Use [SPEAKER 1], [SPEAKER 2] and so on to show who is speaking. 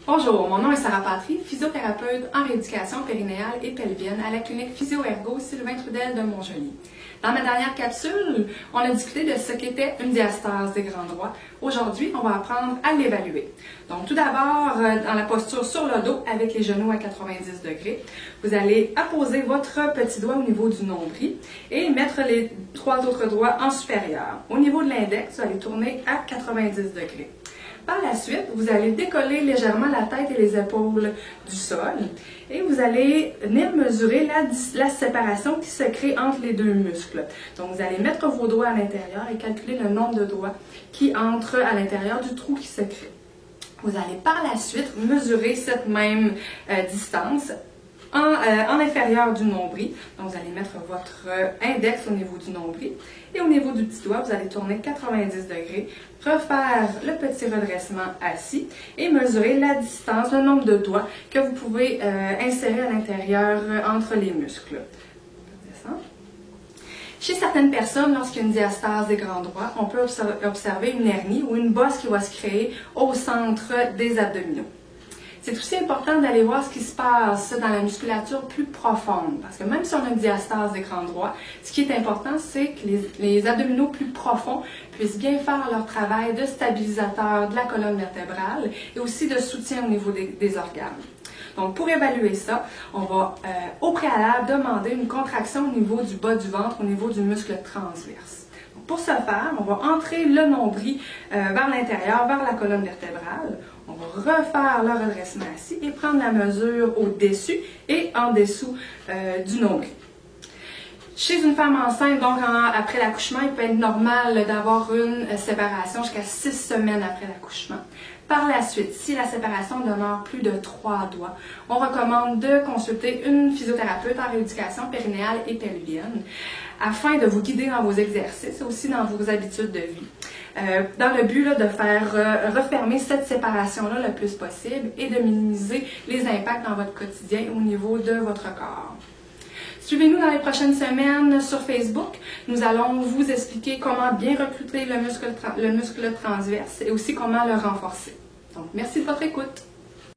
[SPEAKER 1] Bonjour, mon nom est Sarah Patry, physiothérapeute en rééducation périnéale et pelvienne à la clinique Physio-Ergo Sylvain Trudel de Montjoly. Dans ma dernière capsule, on a discuté de ce qu'était une diastase des grands droits. Aujourd'hui, on va apprendre à l'évaluer. Donc tout d'abord, dans la posture sur le dos avec les genoux à 90 degrés, vous allez apposer votre petit doigt au niveau du nombril et mettre les trois autres doigts en supérieur. Au niveau de l'index, vous allez tourner à 90 degrés. Par la suite, vous allez décoller légèrement la tête et les épaules du sol et vous allez venir mesurer la séparation qui se crée entre les deux muscles. Donc, vous allez mettre vos doigts à l'intérieur et calculer le nombre de doigts qui entrent à l'intérieur du trou qui se crée. Vous allez par la suite mesurer cette même distance en inférieur du nombril. Donc, vous allez mettre votre index au niveau du nombril et au niveau du petit doigt, vous allez tourner 90 degrés, refaire le petit redressement assis et mesurer la distance, le nombre de doigts que vous pouvez insérer à l'intérieur entre les muscles. Chez certaines personnes, lorsqu'il y a une diastase des grands droits, on peut observer une hernie ou une bosse qui va se créer au centre des abdominaux. C'est aussi important d'aller voir ce qui se passe dans la musculature plus profonde, parce que même si on a une diastase des grands droits, ce qui est important, c'est que les abdominaux plus profonds puissent bien faire leur travail de stabilisateur de la colonne vertébrale et aussi de soutien au niveau des organes. Donc, pour évaluer ça, on va au préalable demander une contraction au niveau du bas du ventre, au niveau du muscle transverse. Pour ce faire, on va entrer le nombril vers l'intérieur, vers la colonne vertébrale. On va refaire le redressement assis et prendre la mesure au-dessus et en dessous du nombril. Chez une femme enceinte, donc après l'accouchement, il peut être normal d'avoir une séparation jusqu'à 6 semaines après l'accouchement. Par la suite, si la séparation demeure plus de 3 doigts, on recommande de consulter une physiothérapeute en rééducation périnéale et pelvienne afin de vous guider dans vos exercices et aussi dans vos habitudes de vie. Dans le but de faire refermer cette séparation-là le plus possible et de minimiser les impacts dans votre quotidien au niveau de votre corps. Suivez-nous dans les prochaines semaines sur Facebook. Nous allons vous expliquer comment bien recruter le muscle transverse et aussi comment le renforcer. Donc, merci de votre écoute.